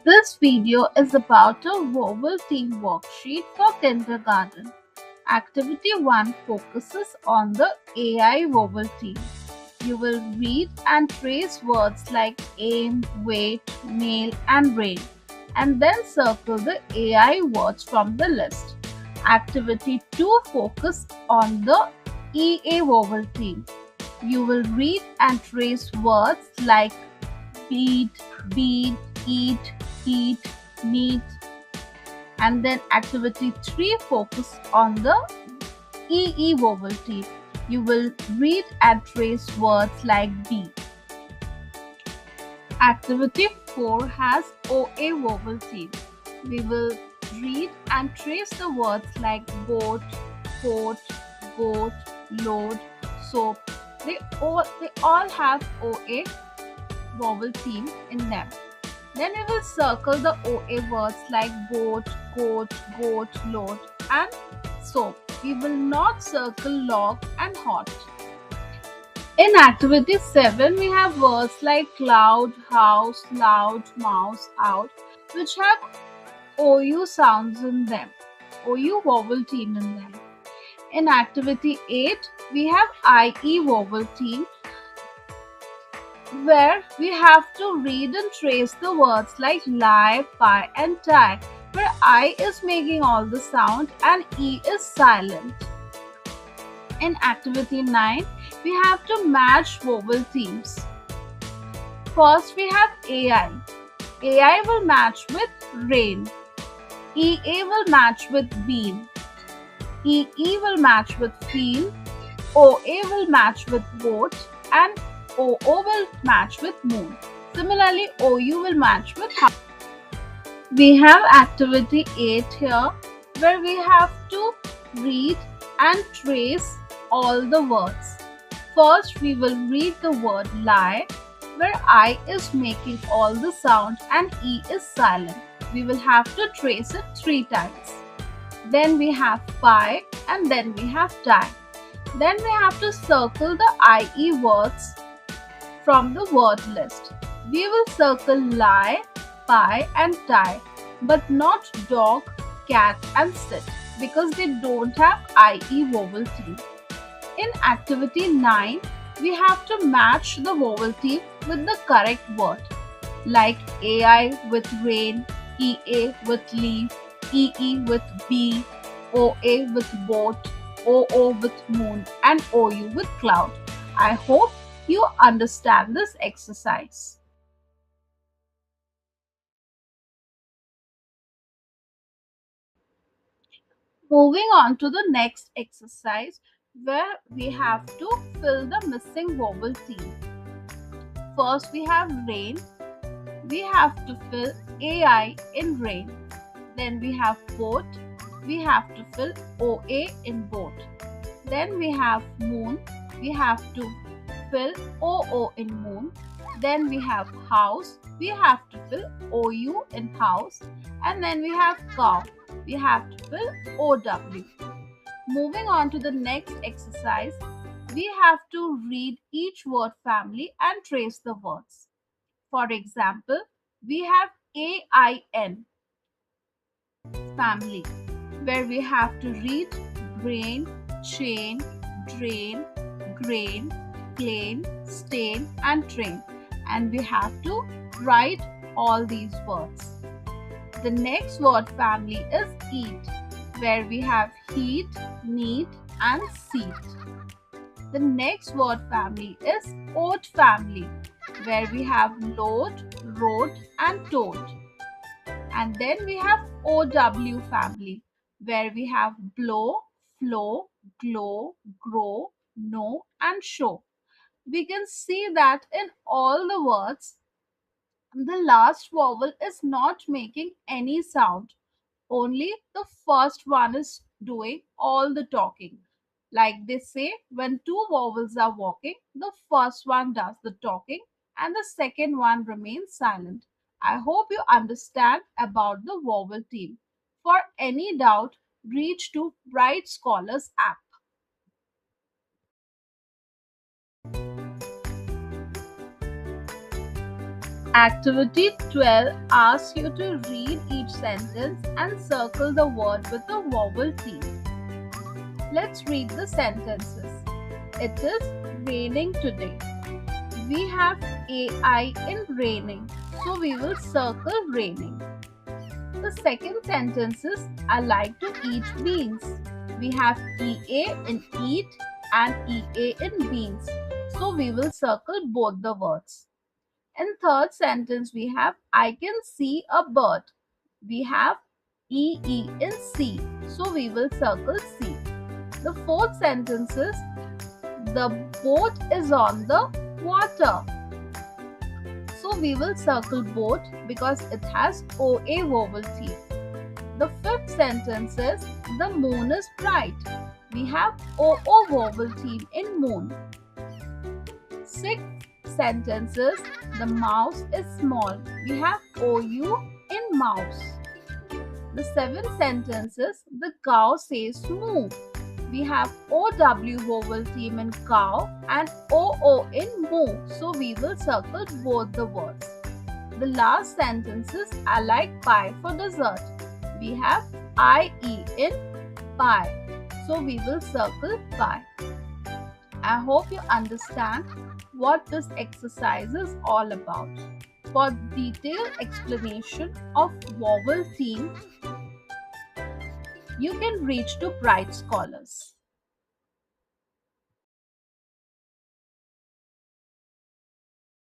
This video is about a vowel team worksheet for kindergarten. Activity 1 focuses on the AI vowel team. You will read and trace words like aim, wait, nail, and rain, and then circle the AI words from the list. Activity 2 focuses on the EA vowel team. You will read and trace words like beat, beat, eat, meet, and then activity 3 focus on the EE vowel team. You will read and trace words like bee. Activity 4 has OA vowel team. We will read and trace the words like boat, coat, goat, load, soap. They all have OA vowel team in them. Then we will circle the OA words like boat, coat, goat, load, and soap. We will not circle log and hot. In activity 7, we have words like cloud, house, loud, mouse, out, which have OU sounds in them, OU vowel team in them. In activity 8, we have IE vowel team, where we have to read and trace the words like lie, pie, and tie, where I is making all the sound and E is silent. In activity 9, we have to match vowel teams. First, we have AI. AI will match with rain. EA will match with bean. EE will match with field. OA will match with boat, and OO will match with moon. Similarly, OU will match with house. We have activity 8 here, where we have to read and trace all the words. First, we will read the word lie, where I is making all the sound and E is silent. We will have to trace it 3 times. Then we have pie, and then we have tie. Then we have to circle the IE words from the word list. We will circle lie, pie, and tie, but not dog, cat, and sit, because they don't have IE vowel team. In activity 9, we have to match the vowel team with the correct word, like AI with rain, EA with leaf, EE with bee, OA with boat, OO with moon, and OU with cloud. I hope you understand this exercise. Moving on to the next exercise, where we have to fill the missing vowel team. First, we have rain. We have to fill AI in rain. Then we have boat. We have to fill OA in boat. Then we have moon. We have to fill OO in moon. Then we have house. We have to fill OU in house. And then we have cow. We have to fill OW. Moving on to the next exercise, we have to read each word family and trace the words. For example, we have AIN family, where we have to read grain, chain, drain, grain, plane, stain, and train, and we have to write all these words. The next word family is eat, where we have heat, neat, and seat. The next word family is oat family, where we have load, road, and toad. And then we have OW family, where we have blow, flow, glow, grow, know, and show. We can see that in all the words, the last vowel is not making any sound. Only the first one is doing all the talking. Like they say, when two vowels are walking, the first one does the talking and the second one remains silent. I hope you understand about the vowel team. For any doubt, reach to Bright Scholars app. Activity 12 asks you to read each sentence and circle the word with a vowel theme. Let's read the sentences. It is raining today. We have AI in raining, so we will circle raining. The second sentence is I like to eat beans. We have EA in eat and EA in beans, so we will circle both the words. In third sentence, we have I can see a bird. We have EE in see, so we will circle see. The fourth sentence is the boat is on the water. So we will circle boat because it has OA vowel theme. The fifth sentence is the moon is bright. We have OO vowel theme in moon. Sixth sentence is the mouse is small. We have OU in mouse. The seventh sentence is the cow says moo. We have OW vowel theme in cow and OO in moo. So we will circle both the words. The last sentence is I like pie for dessert. We have IE in pie. So we will circle pie. I hope you understand what this exercise is all about. For detailed explanation of vowel theme, you can reach to Bright Scholars.